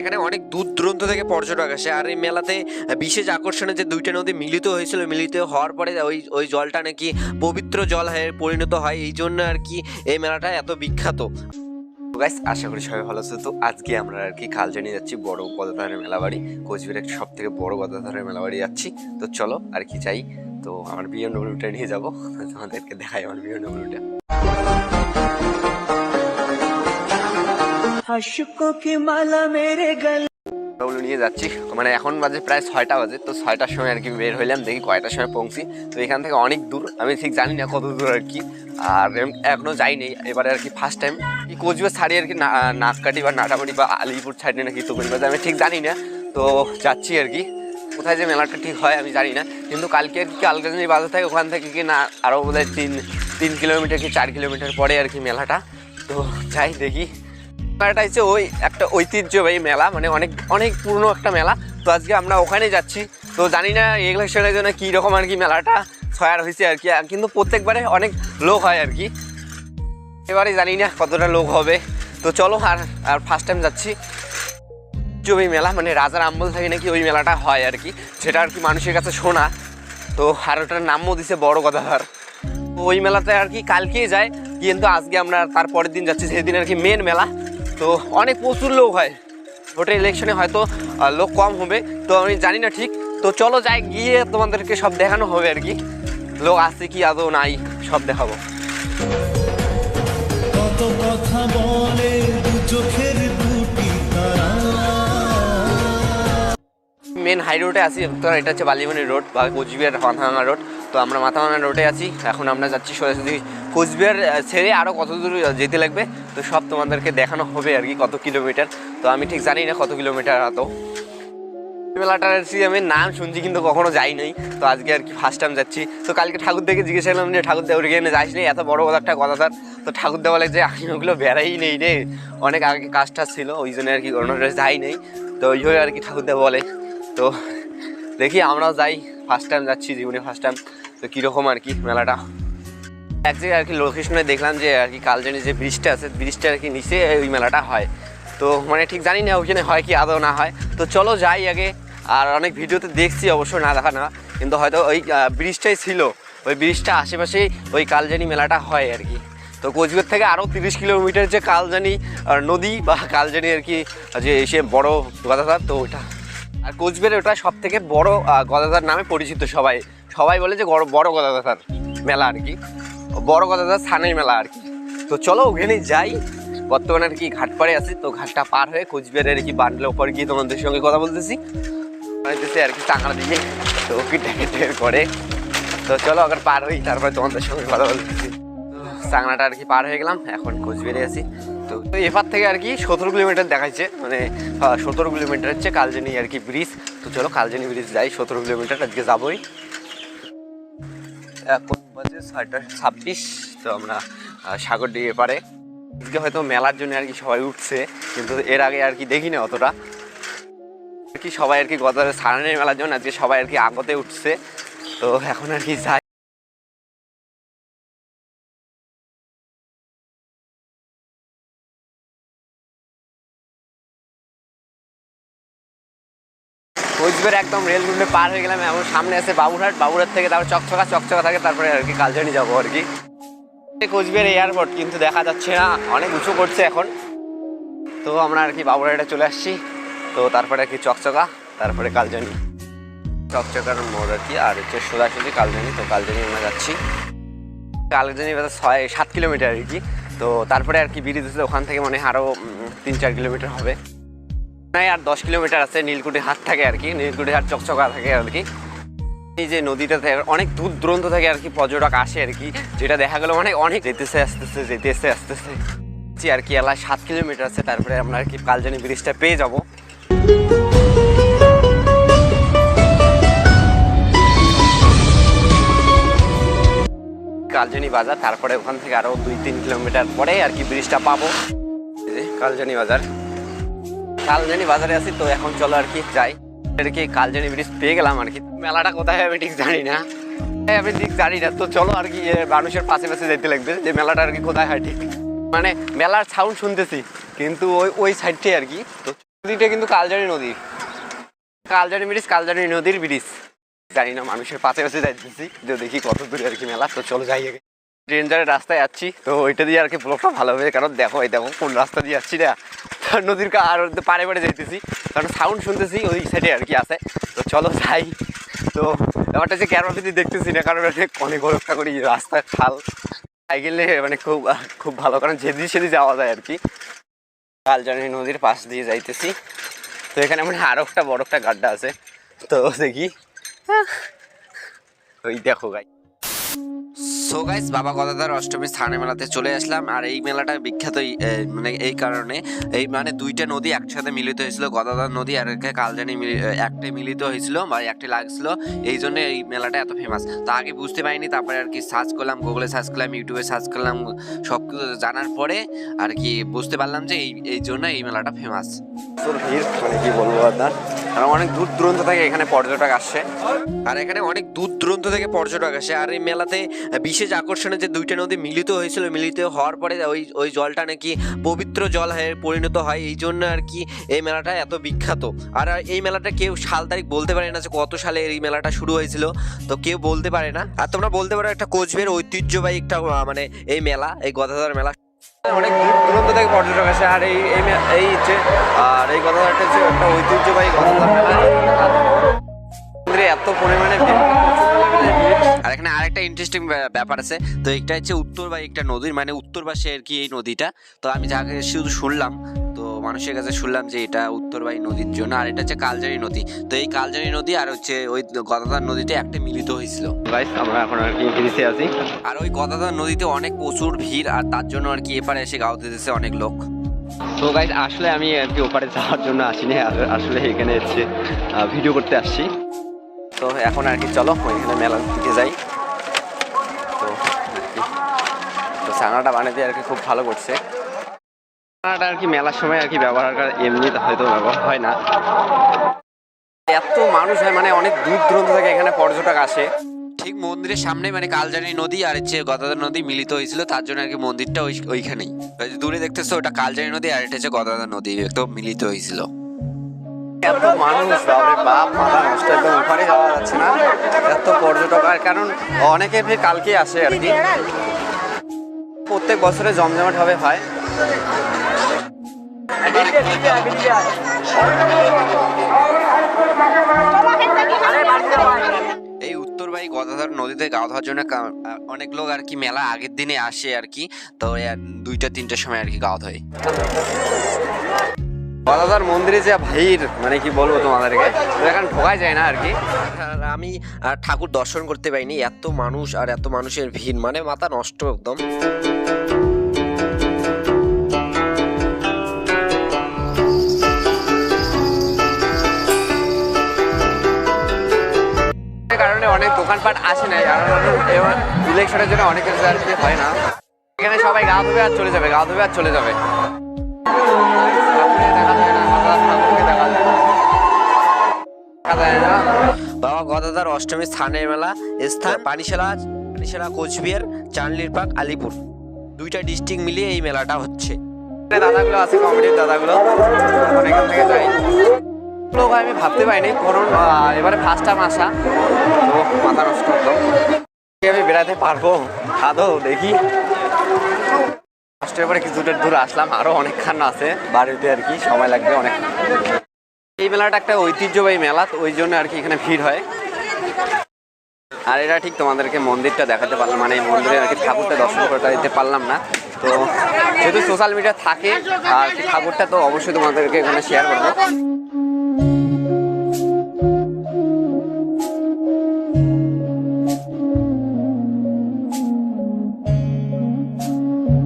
এখানে অনেক দূর দূরান্ত থেকে পর্যটক আসে। আর এই মেলাতে বিশেষ আকর্ষণে যে দুইটা নদী মিলিত হয়েছিল, মিলিত হওয়ার পরে ওই জলটা নাকি পবিত্র জল হয়ে পরিণত হয়, এই জন্য আর কি এই মেলাটা এত বিখ্যাত। গাইস, আশা করি সবাই ভালো আছে। তো আজকে আমরা আর কি খালজানি যাচ্ছি, বড় গদাধরের মেলাবাড়ি, কোচবিহারের সব থেকে বড় গদাধরের মেলাবাড়ি যাচ্ছি। তো চলো আর কি চাই। তো আমার বিএমডব্লিউটা নিয়ে যাবো, তোমাদেরকে দেখাই আমার বিএমডব্লিউটা। নিয়ে যাচ্ছি, মানে এখন বাজে প্রায় 6টা বাজে। তো 6টার সময় আর কি বের হইলাম, দেখি কয়টার সময় পৌঁছি। তো এখান থেকে অনেক দূর, আমি ঠিক জানি না কত দূর আর কি, আর এখনো যাইনি। এবারে আর কি ফার্স্ট টাইম কি কোচবিহার ছাড়ি আর কি, নাককাটি বা নাটাবাড়ি বা আলিপুর ছাড়ি নাকি তো আমি ঠিক জানি না। তো যাচ্ছি আর কি, কোথায় যে মেলাটা ঠিক হয় আমি জানি না। কিন্তু কালকে আর কি কালকাজনী বাজার থাকে, ওখান থেকে কি না আরও বোধহয় 3 কিলোমিটার কি 4 কিলোমিটার পরে আর কি মেলাটা। তো যাই দেখি। মেলাটা হচ্ছে ওই একটা ঐতিহ্যবাহী মেলা, মানে অনেক অনেক পুরনো একটা মেলা। তো আজকে আমরা ওখানে যাচ্ছি। তো জানি না এগুলো সেটার জন্য কীরকম আর কি মেলাটা ছয়ার হয়েছে আর কি, কিন্তু প্রত্যেকবারে অনেক লোক হয় আর কি, এবারে জানি না কতটা লোক হবে। তো চলো, আর ফার্স্ট টাইম যাচ্ছি। ওই মেলা মানে রাজার আমল থেকে নাকি ওই মেলাটা হয় আর কি, সেটা আর কি মানুষের কাছে শোনা। তো আর ওটার নামও দিছে বড় গদাধর। ওই মেলাতে আর কি কালকেই যায়, কিন্তু আজকে আমরা তারপরের দিন যাচ্ছি, সেদিন আর কি মেন মেলা। তো অনেক প্রচুর লোক হয়, ভোটের ইলেকশনে হয়তো লোক কম হবে, তো আমি জানি না ঠিক। তো চলো যাই, গিয়ে তোমাদেরকে সব দেখানো হবে আর কি, লোক আছে কি আদৌ নাই সব দেখাবো। কত কথা বলে চোখের দুটি তারা। মেন হাই রোডে আছি, তো এটা হচ্ছে বালিমণি রোড বা কোচবিহার মাথাভাঙা রোড। তো আমরা মাথাভাঙা রোডে আছি এখন। আমরা যাচ্ছি সোজাসুজি কোচবিহার ছেড়ে আরও কত দূর যেতে লাগবে, তো সব তোমাদেরকে দেখানো হবে আর কি, কত কিলোমিটার। তো আমি ঠিক জানি না কত কিলোমিটার হতো। মেলাটার আমি নাম শুনছি কিন্তু কখনো যাই নাই। তো আজকে আর কি ফার্স্ট টাইম যাচ্ছি। তো কালকে ঠাকুর দেখে জিজ্ঞেস করলাম যে ঠাকুর দেওয়ার এখানে যাইস নেই, এত বড় একটা গদাধর। তো ঠাকুর দেওয়া লাগছে আমি ওগুলো বেড়াই নেই রে, অনেক আগে কাজটা ছিল, ওই জন্য আর কি অন্য যাই নেই। তো ওই হয়ে আর কি ঠাকুর দেওয়া বলে। তো দেখি আমরাও যাই, ফার্স্ট টাইম যাচ্ছি, জীবনে ফার্স্ট টাইম। তো কীরকম আর কি মেলাটা। এক জায়গায় আর কি লোকেশনে দেখলাম যে আর কি কালজানি যে ব্রিজটা আছে, ব্রিজটা আর কি নিচে ওই মেলাটা হয়। তো মানে ঠিক জানি না ওইখানে হয় কি আদৌ না হয়। তো চলো যাই আগে। আর অনেক ভিডিওতে দেখছি অবশ্য, না দেখা না, কিন্তু হয়তো ওই ব্রিজটাই ছিল, ওই ব্রিজটা আশেপাশেই ওই কালজানি মেলাটা হয় আর কি। তো কোচবিহার থেকে আরও 30 কিলোমিটার যে কালজানি নদী বা কালজানি আর কি যে এসে বড় গদাধর, তো ওইটা। আর কোচবিহারে ওটা সব থেকে বড় গদাধর নামে পরিচিত। সবাই বলে যে বড় গদাধর মেলা আর কি, বড় গদাধর স্থানের মেলা আর কি। তো চলো ওখানে যাই। বর্তমানে আর কি ঘাটপাড়ে আছি, তো ঘাটটা পার হয়ে কোচবিহারের আর কি বান্ডেলের ওপর গিয়ে তোমাদের সঙ্গে কথা বলতেছি আর কি টাঙ্গার দিকে। তো কি ট্যাকের করে, তো চলো আগে পার হই, তারপরে তোমাদের সঙ্গে কথা বলতেছি। চাংলাটা আর কি পার হয়ে গেলাম, এখন কোচবিহারে আছি। তো এপার থেকে আর কি 17 কিলোমিটার দেখাচ্ছে, মানে 17 কিলোমিটার হচ্ছে কালজানি আর কি ব্রিজ। তো চলো কালজানি ব্রিজ যাই, 17 কিলোমিটার আজকে যাবোই। এখন বাজে 6:26। তো আমরা সাগরডিঘি এপারে আজকে হয়তো মেলার জন্য আর কি সবাই উঠছে, কিন্তু এর আগে আর কি দেখি না অতটা আর কি। সবাই আর কি গদাধরের সারানের মেলার জন্য আজকে সবাই আর কি আগতে উঠছে। তো এখন আর কি যাই। কোচবিহার একদম রেল রুটে পার হয়ে গেলাম, এখন সামনে আছে বাবুরহাট থেকে তারপর চকচকা থাকে, তারপরে আর কি কালজানি যাবো আর কি। কোচবিহার এয়ারপোর্ট কিন্তু দেখা যাচ্ছে না, অনেক উঁচু করছে এখন। তো আমরা আর কি বাবুরহাটে চলে আসছি। তো তারপরে আর কি চকচকা, তারপরে কালজানি। চকচকার মোড় আর কি, আর হচ্ছে সোজাসুজি কালজানি। তো কালজানি আমরা যাচ্ছি, কালজানি 6-7 কিলোমিটার আর কি। তো তারপরে আর কি ব্রিজ আছে, ওখান থেকে মানে আরও 3-4 কিলোমিটার হবে, নাই আর 10 কিলোমিটার আছে। নীলকুঠি হাট থাকে আর কি, নীলকুঠি হাট চকচকা থাকে আর কি। এই যে নদীটা থেকে অনেক দূর দূরান্ত থেকে আর কি পর্যটক আসে আর কি, যেটা দেখা গেলো মানে অনেক যেতেছে আসতেছে আর কি। এলাকায় 7 কিলোমিটার আছে, তারপরে আমরা আর কি কালজানি ব্রিজটা পেয়ে যাব। কালজানি বাজার, তারপরে ওখান থেকে আরও 2-3 কিলোমিটার পরে আর কি ব্রিজটা পাবো। কালজানি বাজারে আছি। তো এখন চলো আর কি যাই, আর কি কালজানি ব্রিজ পেয়ে গেলাম আর কি। মেলাটা কোথায় আমি ঠিক জানি না, তো চলো আর কি মানুষের পাশে যেতে লাগবে যে মেলাটা আর কি কোথায় হয় ঠিক, মানে মেলার সাউন্ড শুনতেছি কিন্তু ওই সাইডটাই আর কি। তো নদীটা কিন্তু কালজারি নদী, কালজারি ব্রিজ, কালজারি নদীর ব্রিজ। জানি না মানুষের পাশে পাশে যাইতেছি, তো দেখি কত দূরে আর কি মেলা। তো চলো যাই আগে। ডেঞ্জারের রাস্তায় যাচ্ছি, তো ওইটা দিয়ে আর কি ব্লগটা ভালো হবে, কারণ দেখো এই দেখো কোন রাস্তা দিয়ে যাচ্ছি না, নদীর আর পাড়ে পাড়ে যাইতেছি, কারণ সাউন্ড শুনতেছি ওই সাইডে আর কি আছে। তো চলো যাই। তো ব্যাপারটা যে ক্যামেরাতে দেখতেছি না, কারণ অনেক বড়টা করি রাস্তা খাল, সাইকেলে মানে খুব খুব ভালো, কারণ যেদিন সেদিন যাওয়া যায় আর কি। কালজারি নদীর পাশ দিয়ে যাইতেছি। তো এখানে মানে আরও একটা বড় একটা গাড্ডা আছে, তো দেখি। ওই দেখো গাই। সো গাইস, বাবা গদাধর অষ্টমীর স্থানে মেলাতে চলে আসলাম। আর এই মেলাটা বিখ্যাত মানে এই কারণে, এই মানে দুইটা নদী একসাথে মিলিত হয়েছিল, গদাধর নদী আর কালজানি একটাই মিলিত হয়েছিল বা একটাই লাগছিল, এই জন্য এই মেলাটা এত ফেমাস। তা আগে বুঝতে পারিনি, তারপরে আর কি সার্চ করলাম, গুগলে সার্চ করলাম, ইউটিউবে সার্চ করলাম, সব কিছু জানার পরে আর কি বুঝতে পারলাম যে এই জন্য এই মেলাটা ফেমাস। তোর ভিড় মানে কি বলবো আপনার, কারণ অনেক দূর দূরান্ত থেকে এখানে পর্যটক আসছে, আর এখানে অনেক দূর দূরান্ত থেকে পর্যটক আসে। আর এই মেলাতে বিশেষ আকর্ষণে যে দুইটা নদী মিলিত হয়েছিল, মিলিত হওয়ার পরে ওই জলটা নাকি পবিত্র জল হয়ে পরিণত হয়, এই জন্য আর কি এই মেলাটা এত বিখ্যাত। আর এই মেলাটা কেউ সাল তারিখ বলতে পারে না যে কত সালে এই মেলাটা শুরু হয়েছিল, তো কেউ বলতে পারে না। আর তোমরা বলতে পারো একটা কোচবিহার ঐতিহ্যবাহী একটা মানে এই মেলা, এই গদাধর মেলা, অনেক দূর দূরান্ত থেকে পর্যটক আসে। আর এই হচ্ছে, আর এই গদাধরটা হচ্ছে একটা ঐতিহ্যবাহী গদাধর মেলা। এত পরিমাণে আর এখানে আরেকটা ইন্টারেস্টিং ব্যাপার আছে। তো এটা হচ্ছে উত্তরবাহী একটা নদীর, মানে উত্তর পাশে আর কি এই নদীটা। তো আমি যাকে শুধু শুনলাম, তো মানুষের কাছে শুনলাম যে এটা উত্তরবাহী নদীর জন্য, আর এটা হচ্ছে কালজারি নদী। তো এই কালজারি নদী আর হচ্ছে ওই গদাধর নদীতে একটা মিলিত হয়েছিল। গাইস, আমরা এখন আর কি ব্রিজে আছি, আর ওই গদাধর নদীতে অনেক প্রচুর ভিড়, আর তার জন্য আর কি এপারে এসে গাও দিতেছে অনেক লোক। তো গাইস, আসলে আমি আর কি ওপারে যাওয়ার জন্য আসিনি, আসলে এখানে এসে ভিডিও করতে আসছি। তো এখন আর কি চলো ওইখানে মেলার দিকে যাই। তো ছানাটা বানাতে আর কি খুব ভালো করছে। ছানাটা আর কি মেলার সময় আর কি ব্যবহার করা, এমনি হয়তো ব্যবহার হয় না। এত মানুষ হয়, মানে অনেক দূর দূরান্ত থেকে এখানে পর্যটক আসে। ঠিক মন্দিরের সামনে মানে কালজানি নদী আর হচ্ছে গদাধর নদী মিলিত হয়েছিল, তার জন্য আর কি মন্দিরটা ওইখানেই। দূরে দেখতেছো ওটা কালজানি নদী, আর এটা হচ্ছে গদাধর নদী, একদম মিলিত হয়েছিল। এত মানুষ, বাপরে বাপ, মাথা নষ্ট, একদম ওখানে যাওয়া যাচ্ছে না, এত পর্যটক। আর কারণ অনেকে ফের কালকে আসে আর কি, প্রত্যেক বছরে জমজমাট ভাবে হয়। এই উত্তরবাহী গদাধর নদীতে গা ধোয়ার জন্য অনেক লোক আর কি মেলা আগের দিনে আসে আর কি। তো 2টা-3টার সময় আর কি গা ধোয়। গদাধর মন্দিরে যে ভিড়, মানে কি বলবো তোমাদেরকে, এখন ঢোকা যায় না আর কি। আমি ঠাকুর দর্শন করতে পাইনি, এত মানুষ আর এত মানুষের ভিড়, মানে মাথা নষ্ট একদম। কারণে অনেক দোকানপাট আসে না, ইলেকশনের জন্য অনেক কিছু আর কি হয় না। এখানে সবাই গা ধুবে আর চলে যাবে, গা ধুবে আর চলে যাবে। বাবা গদাধর অষ্টমী স্থানের মেলা, স্থান পানিশালা, কোচবিহার, চানলির পার্ক, আলিপুর, 2টা ডিস্ট্রিক্ট মিলিয়ে এই মেলাটা হচ্ছে। দাদাগুলো আছে, কমিটির দাদাগুলো, এখান থেকে যাই। লোক আমি ভাবতে পারিনি, কারণ এবারে ফার্স্ট টাইম আসা, তো মাথা নষ্ট একদম। আমি বেড়াতে পারবো আদৌ, দেখি। ফার্স্টের পরে কিছুটা দূর আসলাম, আরো অনেকক্ষণ আছে বাড়িতে আর কি, সময় লাগবে অনেক। এই মেলাটা একটা ঐতিহ্যবাহী মেলা, তো ওই জন্য আর কি এখানে ভিড় হয়। আর এটা ঠিক তোমাদেরকে মন্দিরটা দেখাতে পারলাম, মানে এই মন্দিরে আর কি ঠাকুরটা দর্শন করতে দিতে পারলাম না। তো যেহেতু সোশ্যাল মিডিয়া থাকে আর কি ঠাকুরটা, তো অবশ্যই তোমাদেরকে এখানে শেয়ার করবো।